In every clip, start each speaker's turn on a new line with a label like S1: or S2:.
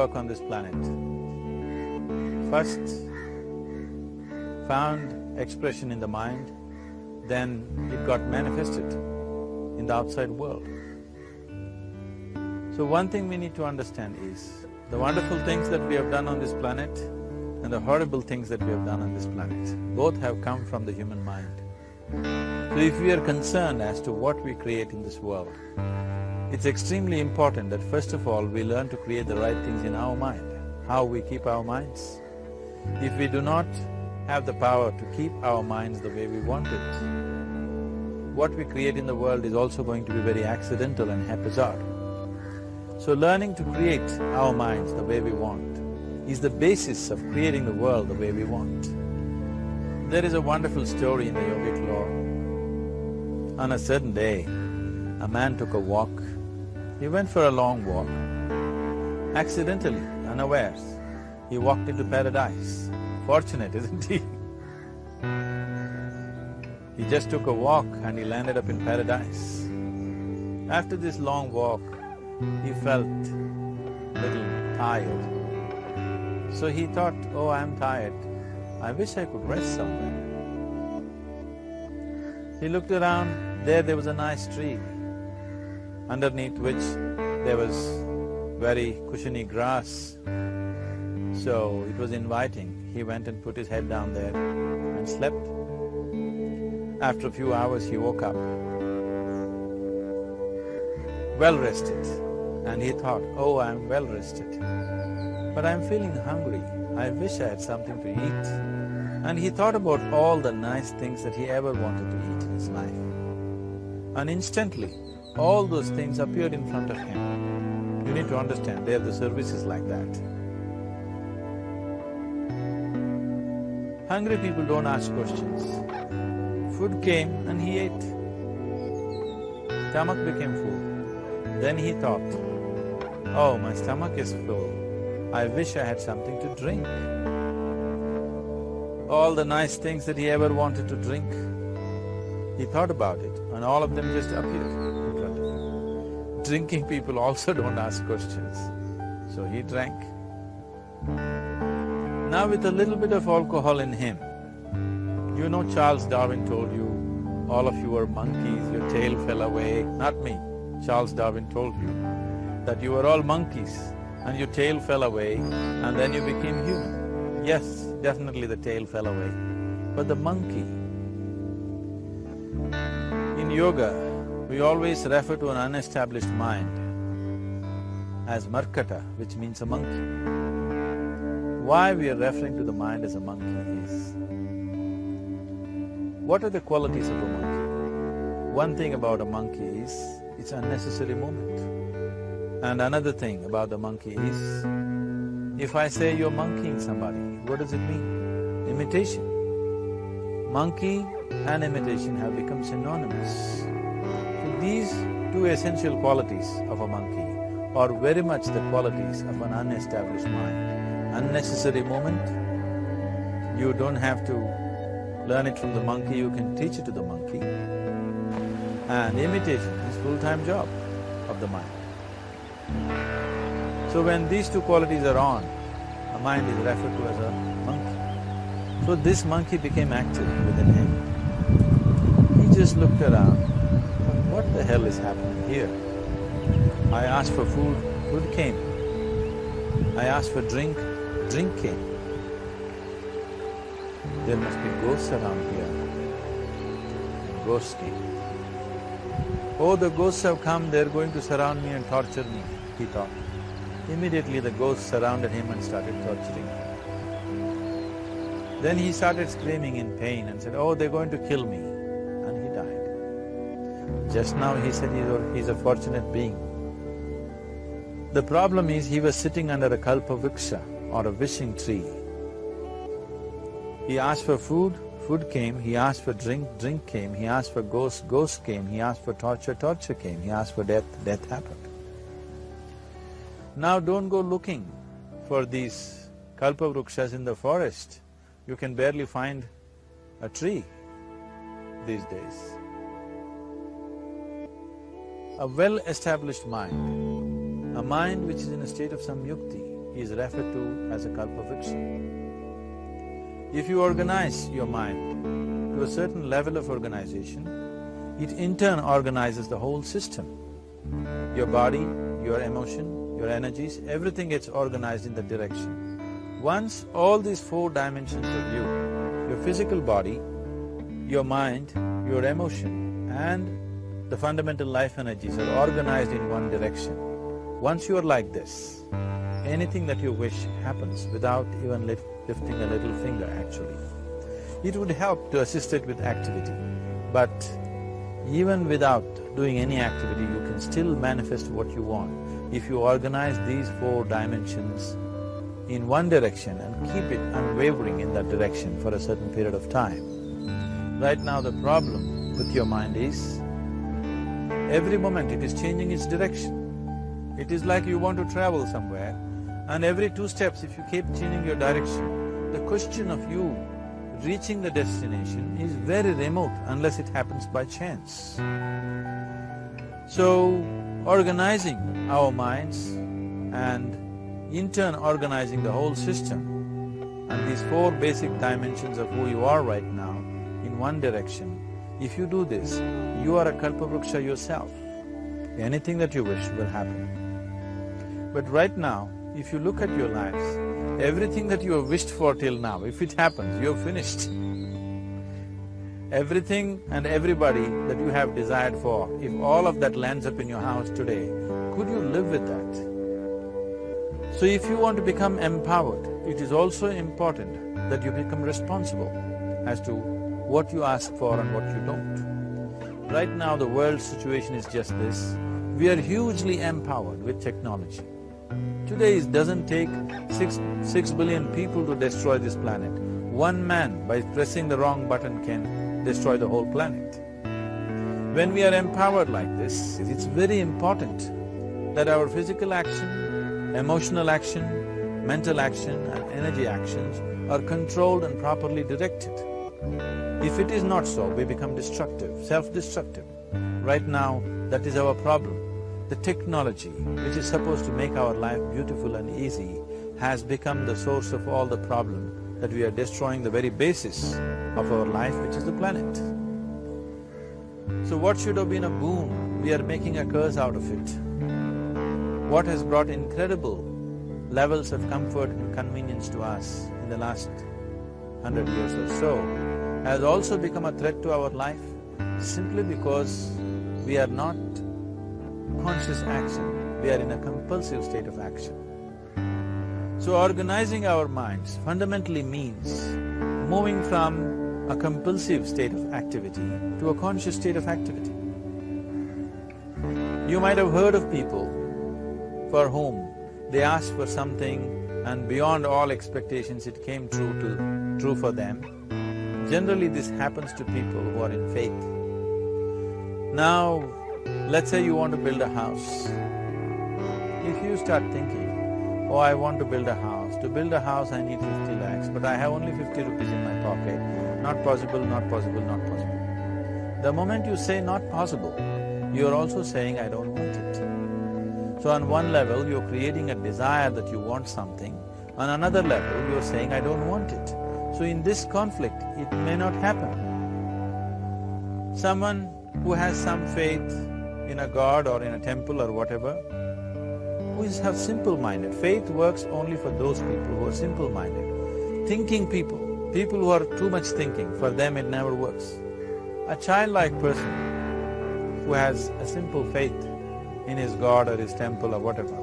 S1: work on this planet first found expression in the mind, then it got manifested in the outside world. So one thing we need to understand is, the wonderful things that we have done on this planet and the horrible things that we have done on this planet, both have come from the human mind. So if we are concerned as to what we create in this world, it's extremely important that first of all we learn to create the right things in our mind, how we keep our minds. If we do not have the power to keep our minds the way we want it, what we create in the world is also going to be very accidental and haphazard. So learning to create our minds the way we want is the basis of creating the world the way we want. There is a wonderful story in the yogic law. On a certain day, a man took a walk. He went for a long walk. Accidentally, unawares, he walked into paradise. Fortunate, isn't he? He just took a walk and he landed up in paradise. After this long walk, he felt little tired. So he thought, oh, I'm tired, I wish I could rest somewhere. He looked around, there was a nice tree, underneath which there was very cushiony grass. So it was inviting. He went and put his head down there and slept. After a few hours he woke up, well rested, and he thought, oh, I'm well rested, but I'm feeling hungry, I wish I had something to eat. And he thought about all the nice things that he ever wanted to eat in his life. And instantly, all those things appeared in front of him. You need to understand, there the service is like that. Hungry people don't ask questions. Food came and he ate. Stomach became full. Then he thought, oh, my stomach is full, I wish I had something to drink. All the nice things that he ever wanted to drink, he thought about it and all of them just appeared in front of him. Drinking people also don't ask questions, so he drank. Now with a little bit of alcohol in him, you know Charles Darwin told you, all of you are monkeys, your tail fell away. Not me, Charles Darwin told you that you were all monkeys and your tail fell away and then you became human. Yes, definitely the tail fell away, but the monkey… In yoga, we always refer to an unestablished mind as Markata, which means a monkey. Why we are referring to the mind as a monkey is, what are the qualities of a monkey? One thing about a monkey is, it's unnecessary movement. And another thing about the monkey is, if I say you're monkeying somebody, what does it mean? Imitation. Monkey and imitation have become synonymous. So these two essential qualities of a monkey are very much the qualities of an unestablished mind. Unnecessary movement, you don't have to learn it from the monkey, you can teach it to the monkey. And imitation is full-time job of the mind. So when these two qualities are on, a mind is referred to as a monkey. So this monkey became active within him. He just looked around, what the hell is happening here? I asked for food, food came. I asked for drink, drink came. There must be ghosts around here. Ghosts came. Oh, the ghosts have come, they're going to surround me and torture me, he thought. Immediately the ghosts surrounded him and started torturing him. Then he started screaming in pain and said, oh, they're going to kill me, and he died. Just now he said he's a fortunate being. The problem is he was sitting under a kalpavriksha or a wishing tree. He asked for food, food came. He asked for drink, drink came. He asked for ghost, ghost came. He asked for torture, torture came. He asked for death, death happened. Now don't go looking for these kalpavrukshas in the forest. You can barely find a tree these days. A well-established mind, a mind which is in a state of samyukti, is referred to as a kalpavriksha. If you organize your mind to a certain level of organization, it in turn organizes the whole system. Your body, your emotion, your energies, everything gets organized in that direction. Once all these four dimensions of you, your physical body, your mind, your emotion and the fundamental life energies are organized in one direction. Once you are like this, anything that you wish happens without even lifting a little finger actually. It would help to assist it with activity, but even without doing any activity, you can still manifest what you want if you organize these four dimensions in one direction and keep it unwavering in that direction for a certain period of time. Right now the problem with your mind is, every moment it is changing its direction. It is like you want to travel somewhere and every 2 steps if you keep changing your direction, the question of you reaching the destination is very remote unless it happens by chance. So, organizing our minds and in turn organizing the whole system and these 4 basic dimensions of who you are right now in one direction, if you do this, you are a kalpavriksha yourself. Anything that you wish will happen. But right now, if you look at your lives, everything that you have wished for till now, if it happens, you have finished. Everything and everybody that you have desired for, if all of that lands up in your house today, could you live with that? So if you want to become empowered, it is also important that you become responsible as to what you ask for and what you don't. Right now the world's situation is just this, we are hugely empowered with technology. Today it doesn't take 6 billion people to destroy this planet. One man by pressing the wrong button can destroy the whole planet. When we are empowered like this, it's very important that our physical action, emotional action, mental action and energy actions are controlled and properly directed. If it is not so, we become destructive, self-destructive. Right now, that is our problem. The technology, which is supposed to make our life beautiful and easy, has become the source of all the problem that we are destroying the very basis of our life, which is the planet. So what should have been a boon, we are making a curse out of it. What has brought incredible levels of comfort and convenience to us in the last 100 years or so has also become a threat to our life simply because we are not conscious action, we are in a compulsive state of action. So organizing our minds fundamentally means moving from a compulsive state of activity to a conscious state of activity. You might have heard of people for whom they asked for something and beyond all expectations it came true for them. Generally this happens to people who are in faith. Now, let's say you want to build a house. If you start thinking, oh, I want to build a house. To build a house I need 50 lakhs, but I have only 50 rupees in my pocket. Not possible, not possible, not possible. The moment you say not possible, you're also saying I don't want it. So on one level you're creating a desire that you want something, on another level you're saying I don't want it. So in this conflict, it may not happen. Someone who has some faith in a god or in a temple or whatever, who is simple-minded. Faith works only for those people who are simple-minded. Thinking people, people who are too much thinking, for them it never works. A childlike person who has a simple faith in his god or his temple or whatever,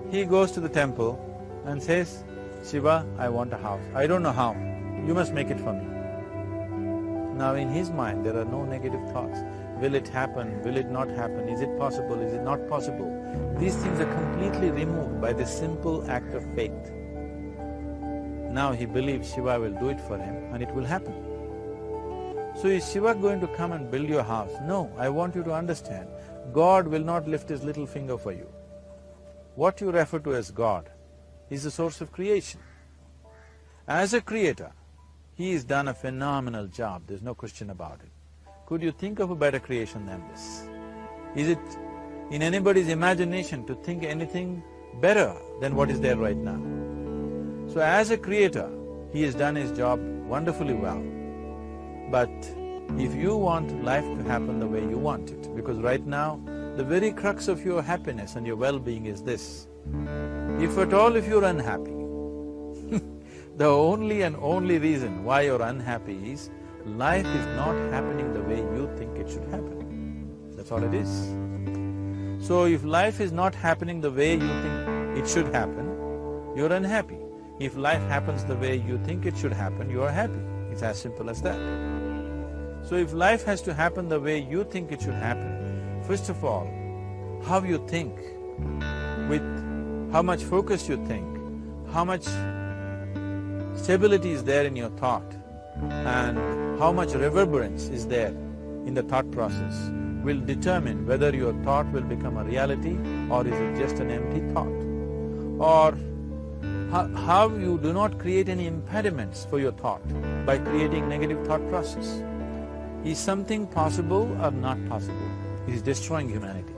S1: he goes to the temple and says, Shiva, I want a house. I don't know how, you must make it for me. Now in his mind there are no negative thoughts. Will it happen? Will it not happen? Is it possible? Is it not possible? These things are completely removed by this simple act of faith. Now he believes Shiva will do it for him and it will happen. So is Shiva going to come and build your house? No, I want you to understand, God will not lift his little finger for you. What you refer to as God is the source of creation. As a creator, he has done a phenomenal job, there's no question about it. Could you think of a better creation than this? Is it in anybody's imagination to think anything better than what is there right now. So as a creator, he has done his job wonderfully well. But if you want life to happen the way you want it, because right now, the very crux of your happiness and your well-being is this. If at all if you're unhappy, the only and only reason why you're unhappy is life is not happening the way you think it should happen. That's all it is. So if life is not happening the way you think it should happen, you're unhappy. If life happens the way you think it should happen, you are happy. It's as simple as that. So if life has to happen the way you think it should happen, first of all, how you think, with how much focus you think, how much stability is there in your thought, and how much reverberance is there in the thought process will determine whether your thought will become a reality or is it just an empty thought. Or how you do not create any impediments for your thought by creating negative thought process. Is something possible or not possible? It is destroying humanity.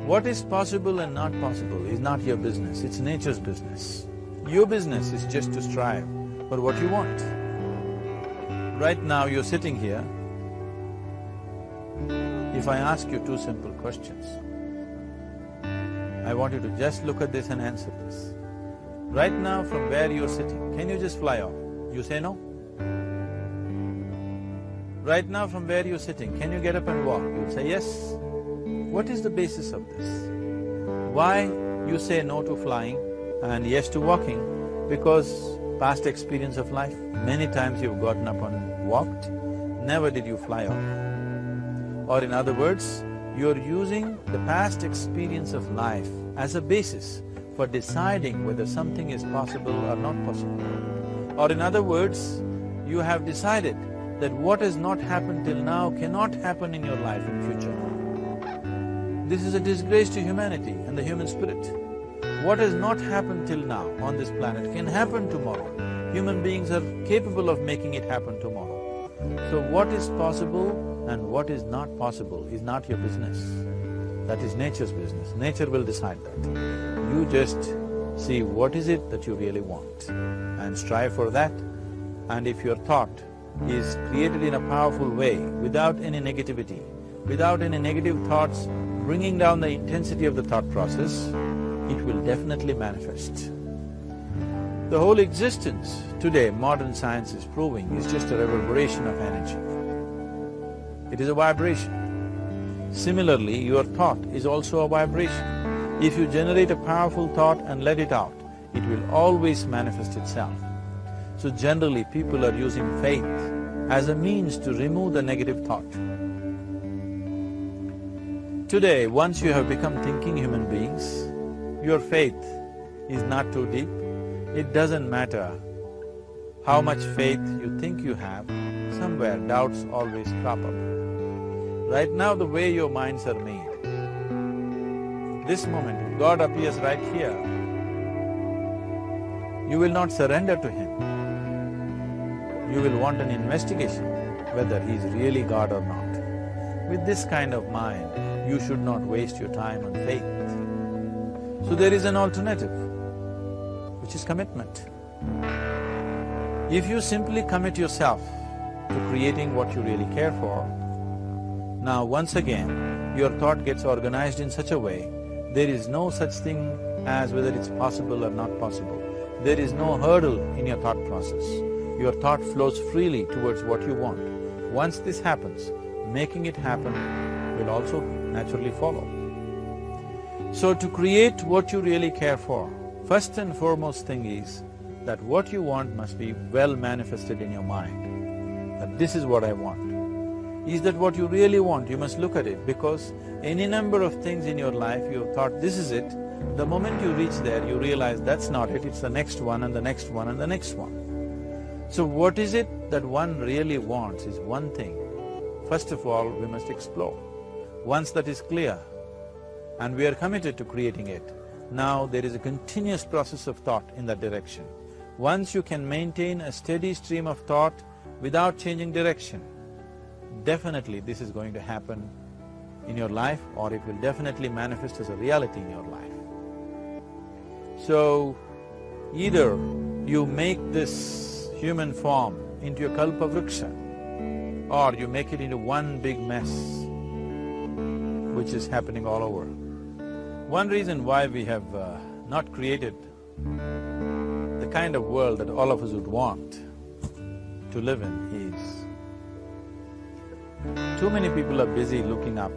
S1: What is possible and not possible is not your business, it's nature's business. Your business is just to strive for what you want. Right now you're sitting here. If I ask you two simple questions, I want you to just look at this and answer this. Right now from where you're sitting, can you just fly off? You say no? Right now from where you're sitting, can you get up and walk? You'll say yes. What is the basis of this? Why you say no to flying and yes to walking? Because past experience of life, many times you've gotten up and walked, never did you fly off. Or in other words, you're using the past experience of life as a basis for deciding whether something is possible or not possible. Or in other words, you have decided that what has not happened till now cannot happen in your life in future. This is a disgrace to humanity and the human spirit. What has not happened till now on this planet can happen tomorrow. Human beings are capable of making it happen tomorrow. So what is possible and what is not possible is not your business. That is nature's business. Nature will decide that. You just see what is it that you really want and strive for that. And if your thought is created in a powerful way, without any negativity, without any negative thoughts bringing down the intensity of the thought process, it will definitely manifest. The whole existence today, modern science is proving, is just a reverberation of energy. It is a vibration. Similarly, your thought is also a vibration. If you generate a powerful thought and let it out, it will always manifest itself. So generally, people are using faith as a means to remove the negative thought. Today, once you have become thinking human beings, your faith is not too deep. It doesn't matter how much faith you think you have, somewhere doubts always crop up. Right now, the way your minds are made, this moment, if God appears right here, you will not surrender to Him. You will want an investigation whether He is really God or not. With this kind of mind, you should not waste your time on faith. So there is an alternative, which is commitment. If you simply commit yourself to creating what you really care for, now once again, your thought gets organized in such a way, there is no such thing as whether it's possible or not possible. There is no hurdle in your thought process. Your thought flows freely towards what you want. Once this happens, making it happen will also naturally follow. So to create what you really care for, first and foremost thing is that what you want must be well manifested in your mind, that this is what I want. Is that what you really want? You must look at it, because any number of things in your life you have thought, this is it. The moment you reach there, you realize that's not it, it's the next one and the next one and the next one. So what is it that one really wants is one thing. First of all, we must explore. Once that is clear, and we are committed to creating it, now there is a continuous process of thought in that direction. Once you can maintain a steady stream of thought without changing direction, definitely this is going to happen in your life or it will definitely manifest as a reality in your life. So, either you make this human form into a kalpavruksha or you make it into one big mess, which is happening all over. One reason why we have not created the kind of world that all of us would want to live in is too many people are busy looking up.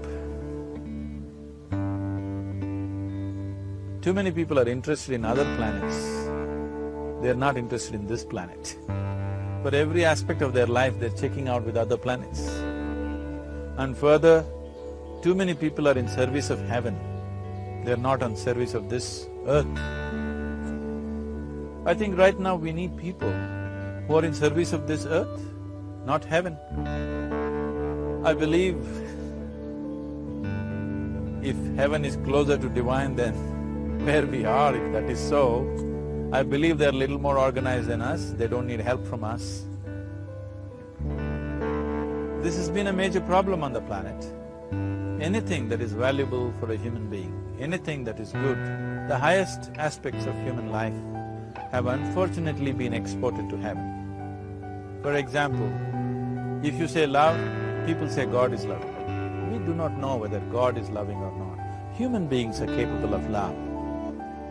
S1: Too many people are interested in other planets. They're not interested in this planet. For every aspect of their life, they're checking out with other planets. And further, too many people are in service of heaven. They're not on service of this earth. I think right now we need people who are in service of this earth, not heaven. I believe if heaven is closer to divine than where we are, if that is so, I believe they're a little more organized than us, they don't need help from us. This has been a major problem on the planet. Anything that is valuable for a human being, anything that is good, the highest aspects of human life have unfortunately been exported to heaven. For example, if you say love, people say God is loving. We do not know whether God is loving or not. Human beings are capable of love.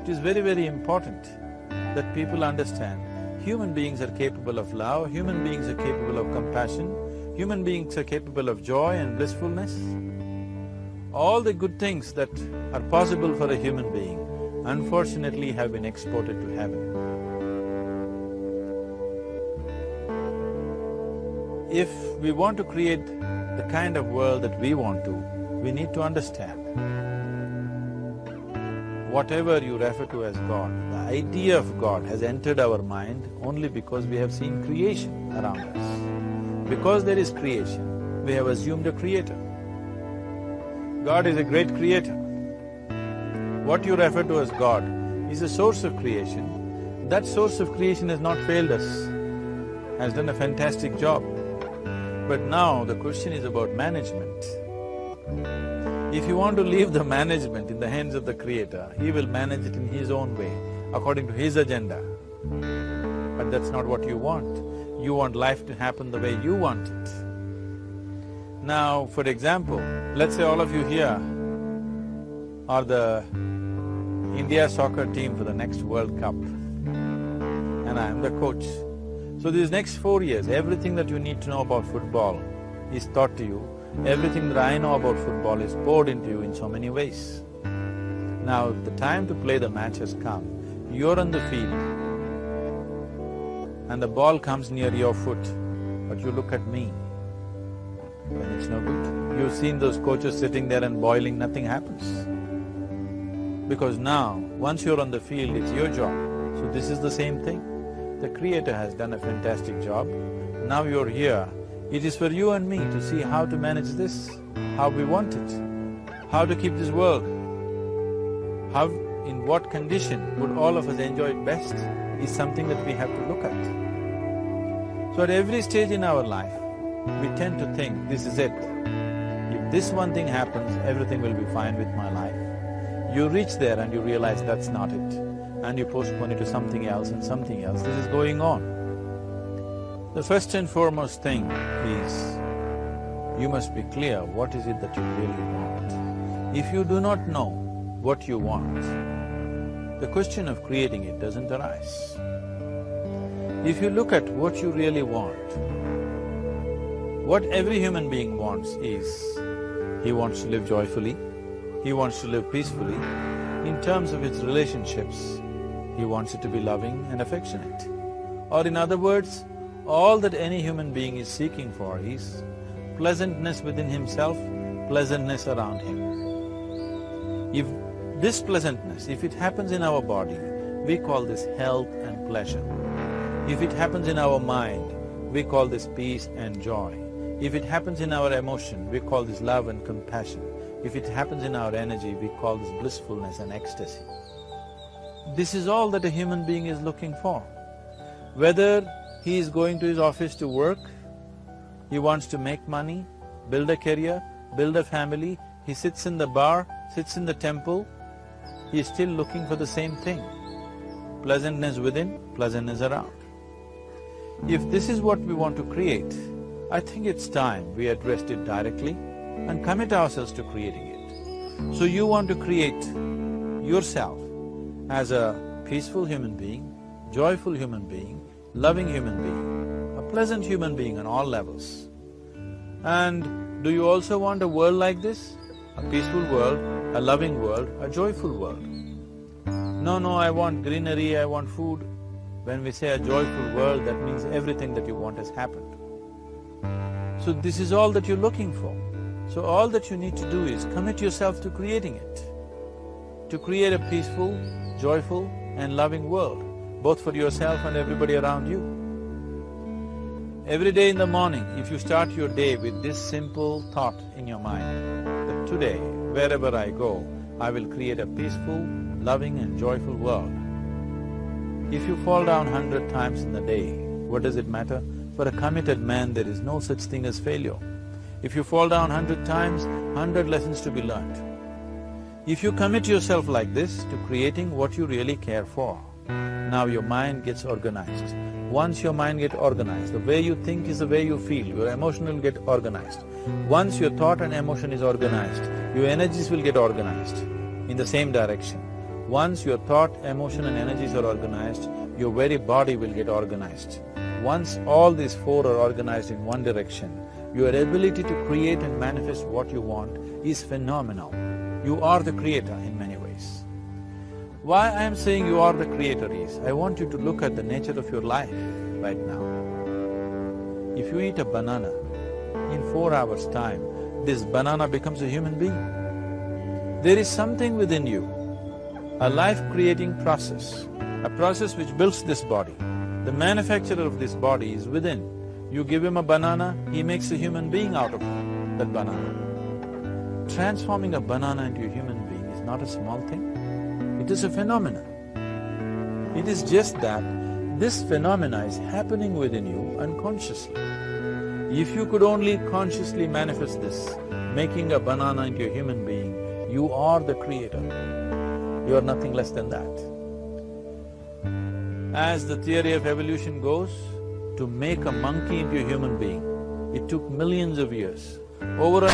S1: It is very, very important that people understand human beings are capable of love, human beings are capable of compassion, human beings are capable of joy and blissfulness. All the good things that are possible for a human being, unfortunately have been exported to heaven. If we want to create the kind of world that we want to, we need to understand whatever you refer to as God, the idea of God has entered our mind only because we have seen creation around us. Because there is creation, we have assumed a creator. God is a great creator. What you refer to as God is a source of creation. That source of creation has not failed us, has done a fantastic job. But now the question is about management. If you want to leave the management in the hands of the Creator, He will manage it in His own way, according to His agenda. But that's not what you want. You want life to happen the way you want it. Now, for example, let's say all of you here are the India soccer team for the next World Cup, and I am the coach. So these next 4 years, everything that you need to know about football is taught to you. Everything that I know about football is poured into you in so many ways. Now, the time to play the match has come. You're on the field and the ball comes near your foot, but you look at me, then it's no good. You've seen those coaches sitting there and boiling, nothing happens. Because now, once you're on the field, it's your job. So this is the same thing. The Creator has done a fantastic job. Now you're here. It is for you and me to see how to manage this, how we want it, how to keep this world, how, in what condition would all of us enjoy it best is something that we have to look at. So at every stage in our life, we tend to think, this is it. If this one thing happens, everything will be fine with my life. You reach there and you realize that's not it, and you postpone it to something else and something else. This is going on. The first and foremost thing is, you must be clear what is it that you really want. If you do not know what you want, the question of creating it doesn't arise. If you look at what you really want, what every human being wants is, he wants to live joyfully, he wants to live peacefully. In terms of his relationships, he wants it to be loving and affectionate. Or in other words, all that any human being is seeking for is pleasantness within himself, pleasantness around him. If this pleasantness, if it happens in our body, we call this health and pleasure. If it happens in our mind, we call this peace and joy. If it happens in our emotion, we call this love and compassion. If it happens in our energy, we call this blissfulness and ecstasy. This is all that a human being is looking for. Whether he is going to his office to work, he wants to make money, build a career, build a family, he sits in the bar, sits in the temple, he is still looking for the same thing. Pleasantness within, pleasantness around. If this is what we want to create, I think it's time we address it directly and commit ourselves to creating it. So you want to create yourself as a peaceful human being, joyful human being, loving human being, a pleasant human being on all levels. And do you also want a world like this? A peaceful world, a loving world, a joyful world. No, I want greenery, I want food. When we say a joyful world, that means everything that you want has happened. So this is all that you're looking for. So all that you need to do is commit yourself to creating it, to create a peaceful, joyful and loving world, both for yourself and everybody around you. Every day in the morning, if you start your day with this simple thought in your mind, that today, wherever I go, I will create a peaceful, loving and joyful world. If you fall down 100 times in the day, what does it matter? For a committed man, there is no such thing as failure. If you fall down 100 times, 100 lessons to be learnt. If you commit yourself like this to creating what you really care for, now your mind gets organized. Once your mind gets organized, the way you think is the way you feel, your emotion will get organized. Once your thought and emotion is organized, your energies will get organized in the same direction. Once your thought, emotion and energies are organized, your very body will get organized. Once all these four are organized in one direction, your ability to create and manifest what you want is phenomenal. You are the creator in many ways. Why I am saying you are the creator is, I want you to look at the nature of your life right now. If you eat a banana, in 4 hours' time, this banana becomes a human being. There is something within you, a life-creating process, a process which builds this body. The manufacturer of this body is within. You give him a banana, he makes a human being out of that banana. Transforming a banana into a human being is not a small thing. It is a phenomenon. It is just that this phenomena is happening within you unconsciously. If you could only consciously manifest this, making a banana into a human being, you are the creator. You are nothing less than that. As the theory of evolution goes, to make a monkey into a human being, it took millions of years. Over an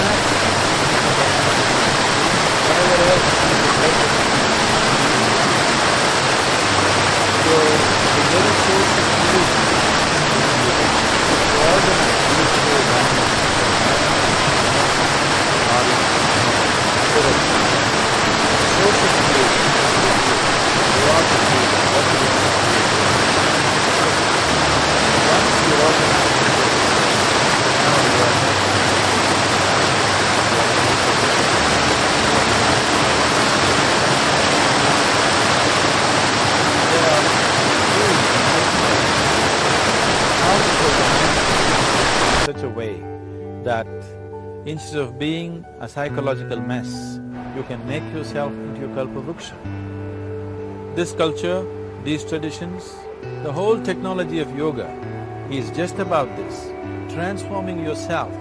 S1: So, the very source of creation, all the source of creation, you are the creator, what you want. Once you organize now you are not. There are tools how to organize in such a way that instead of being a psychological mess, you can make yourself into a kalpavruksha. This culture, these traditions, the whole technology of yoga is just about this, transforming yourself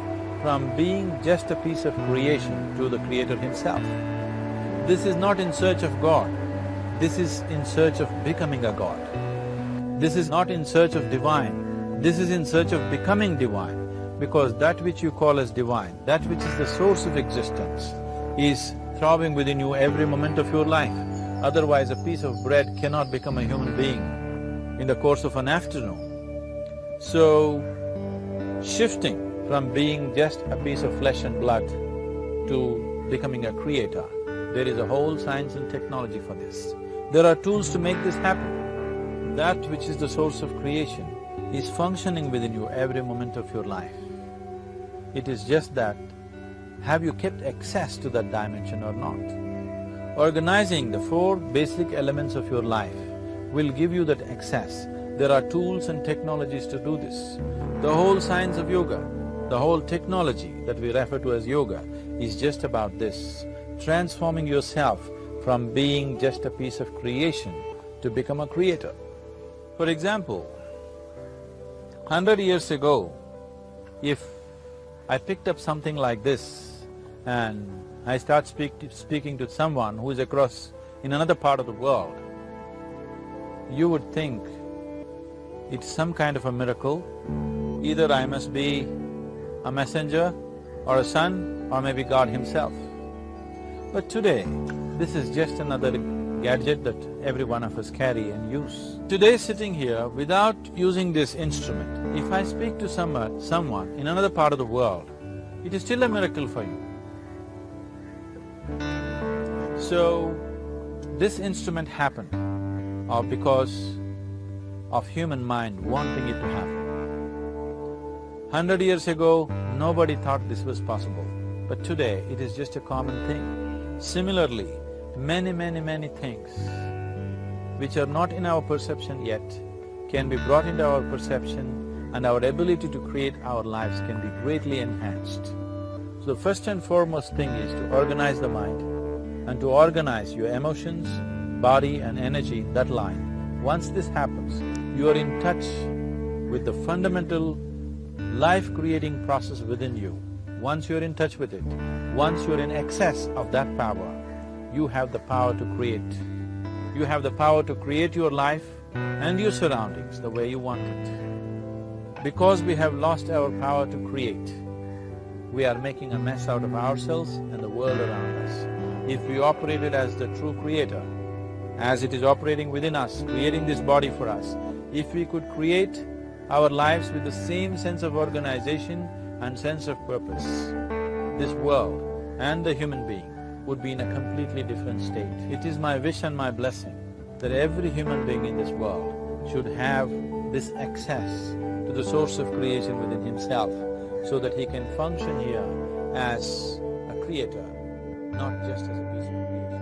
S1: from being just a piece of creation to the creator himself. This is not in search of God, this is in search of becoming a God. This is not in search of divine, this is in search of becoming divine, because that which you call as divine, that which is the source of existence, is throbbing within you every moment of your life. Otherwise, a piece of bread cannot become a human being in the course of an afternoon. So, shifting from being just a piece of flesh and blood to becoming a creator, there is a whole science and technology for this. There are tools to make this happen. That which is the source of creation is functioning within you every moment of your life. It is just that, have you kept access to that dimension or not? Organizing the four basic elements of your life will give you that access. There are tools and technologies to do this. The whole science of yoga, the whole technology that we refer to as yoga is just about this, transforming yourself from being just a piece of creation to become a creator. For example, 100 years ago, if I picked up something like this and I start speaking to someone who is across in another part of the world, you would think it's some kind of a miracle. Either I must be a messenger or a son or maybe God himself. But today, this is just another gadget that every one of us carry and use. Today sitting here, without using this instrument, if I speak to someone in another part of the world, it is still a miracle for you. So, this instrument happened because of human mind wanting it to happen. 100 years ago, nobody thought this was possible, but today it is just a common thing. Similarly, many things which are not in our perception yet can be brought into our perception, and our ability to create our lives can be greatly enhanced. So the first and foremost thing is to organize the mind and to organize your emotions, body and energy in that line. Once this happens, you are in touch with the fundamental life-creating process within you. Once you're in touch with it, once you're in excess of that power, you have the power to create. You have the power to create your life and your surroundings the way you want it. Because we have lost our power to create, we are making a mess out of ourselves and the world around us. If we operated as the true creator, as it is operating within us, creating this body for us, if we could create our lives with the same sense of organization and sense of purpose, this world and the human being would be in a completely different state. It is my wish and my blessing that every human being in this world should have this access to the source of creation within himself, so that he can function here as a creator, not just as a piece of creation.